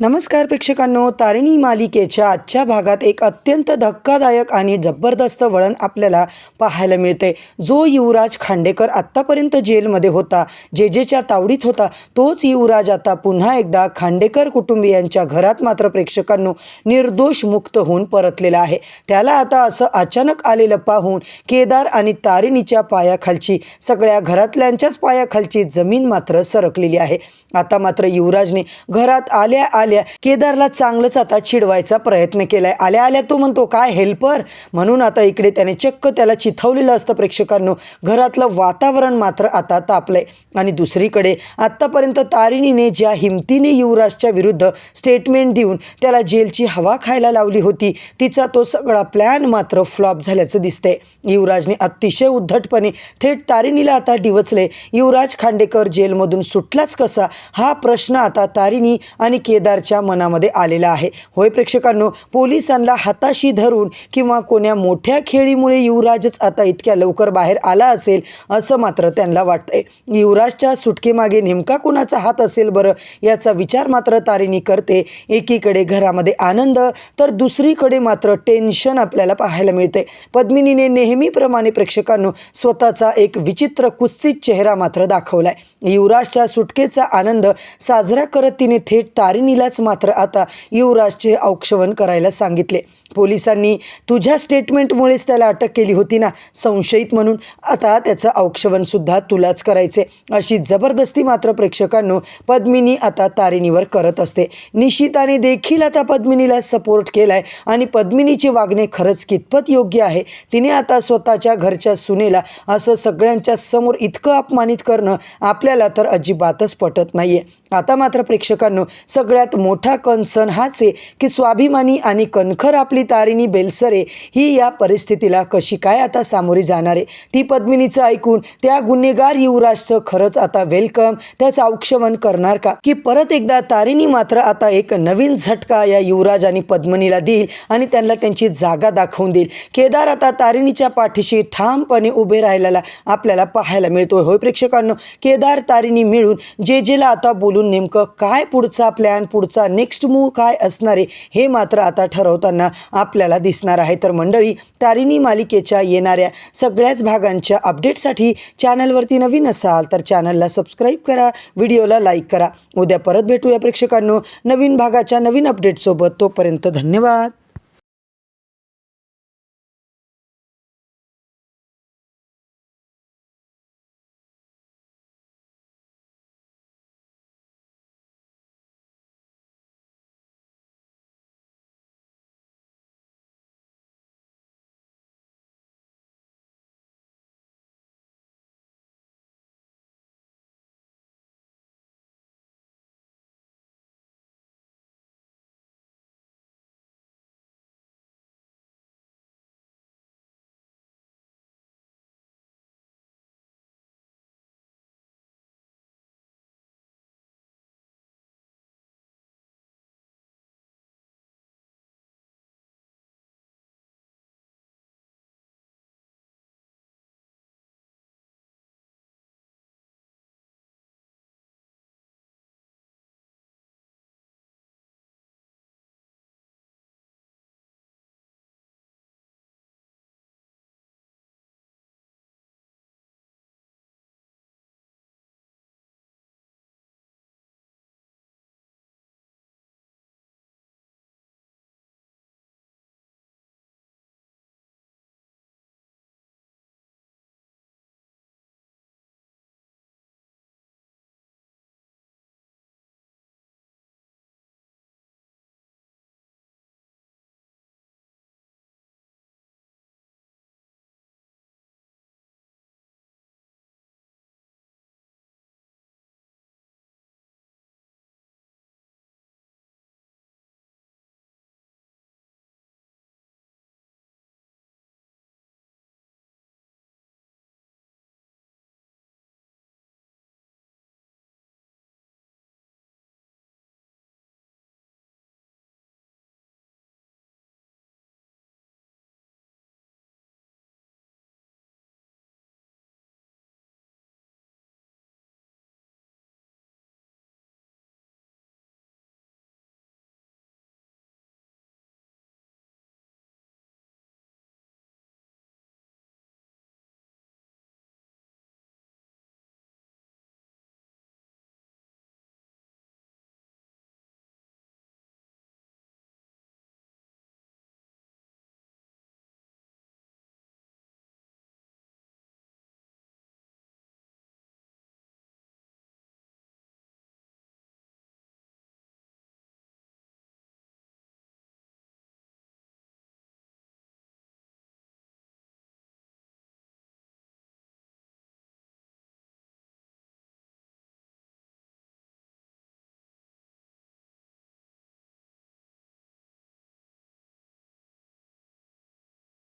नमस्कार प्रेक्षकांनो, तारिणी मालिकेच्या आजच्या भागात एक अत्यंत धक्कादायक आणि जबरदस्त वळण आपल्याला पाहायला मिळते। जो युवराज खांडेकर आत्तापर्यंत जेलमध्ये होता, जेजेच्या तावडीत होता, तोच युवराज आता पुन्हा एकदा खांडेकर कुटुंबियांच्या घरात मात्र प्रेक्षकांनो निर्दोष मुक्त होऊन परतलेला आहे। त्याला आता असं अचानक आलेलं पाहून केदार आणि तारिणीच्या पायाखालची, सगळ्या घरातल्यांच्याच पायाखालची जमीन मात्र सरकलेली आहे। आता मात्र युवराजने घरात आल्या केदारला चांगलंच आता चिडवायचा प्रयत्न केलाय। आल्या तो म्हणतो, काय हेल्पर म्हणून आता इकडे त्याने चक्क त्याला चिथवलेलं असतं। प्रेक्षकांनो, घरातलं वातावरण मात्र आता तापलंय आणि दुसरीकडे आत्तापर्यंत तारिणीने ज्या हिमतीने युवराजच्या विरुद्ध स्टेटमेंट देऊन त्याला जेलची हवा खायला लावली होती, तिचा तो सगळा प्लॅन मात्र फ्लॉप झाल्याचं दिसतंय। युवराजने अतिशय उद्धटपणे थेट तारिणीला आता डिवचले। युवराज खांडेकर जेलमधून सुटलाच कसा, हा प्रश्न आता तारिणी आणि केदारच्या मनामध्ये आलेला आहे। होय प्रेक्षकांनो, पोलिसांना हाताशी धरून किंवा कोण्या मोठ्या खेळीमुळे युवराजच आता इतक्या लवकर बाहेर आला असेल असं मात्र त्यांना वाटतंय। युवराजच्या सुटकेमागे नेमका कोणाचा हात असेल बरं, याचा विचार मात्र तारिणी करते। एकीकडे घरामध्ये आनंद तर दुसरीकडे मात्र टेन्शन आपल्याला पाहायला मिळते। पद्मिनीने नेहमीप्रमाणे प्रेक्षकांनो स्वतःचा एक विचित्र कुत्सित चेहरा मात्र दाखवलाय। युवराजच्या सुटकेचा आनंद साजरा करत तिने थेट तारिणीलाच मात्र आता युवराजचे औक्षवण करायला सांगितले। पोलिसांनी तुझ्या स्टेटमेंटमुळेच त्याला अटक केली होती ना संशयित म्हणून, आता त्याचं औक्षवण सुद्धा तुलाच करायचे, अशी जबरदस्ती मात्र प्रेक्षकांनो पद्मिनी आता तारिणीवर करत असते। निशिताने देखील आता पद्मिनीला सपोर्ट केलाय आणि पद्मिनीचे वागणे खरंच कितपत योग्य आहे। तिने आता स्वतःच्या घरच्या सुनेला असं सगळ्यांच्या समोर इतकं अपमानित करणं आपल्याला तर अजिबातच पटत नाहीये। आता मात्र प्रेक्षकांनो सगळ्यात मोठा कन्सर्न हाच आहे की स्वाभिमानी आणि कणखर आपली तारिणी बेलसरे ही या परिस्थितीला कशी काय आता सामोरी जाणार आहे। ती पद्मिनीचं ऐकून त्या गुन्हेगार युवराजचं खरंच आता वेलकम, त्याचं औक्षवण करणार का, की परत एकदा तारिणी मात्र आता एक नवीन झटका या युवराज आणि पद्मिनीला देईल आणि त्यांना त्यांची जागा दाखवून देईल। केदार आता तारिणीच्या पाठीशी ठामपणे उभे राहिलेला आपल्याला पाहायला मिळतोय। होय प्रेक्षकांनो, केदार तारिणी मिळून जेजेला आता बोलून नेमकं काय पुढचा प्लॅन, पुढचा नेक्स्ट मूव्ह काय असणार आहे हे मात्र आता ठरवताना आपल्याला दिसणार आहे। तर मंडळी, तारिणी मालिकेच्या येणाऱ्या सगळ्याच भागांच्या अपडेटसाठी चॅनलवरती नवीन असाल तर चॅनलला सबस्क्राईब करा, व्हिडिओला लाईक करा। उद्या परत भेटूया प्रेक्षकांनो नवीन भागाच्या नवीन अपडेटसोबत। तोपर्यंत धन्यवाद।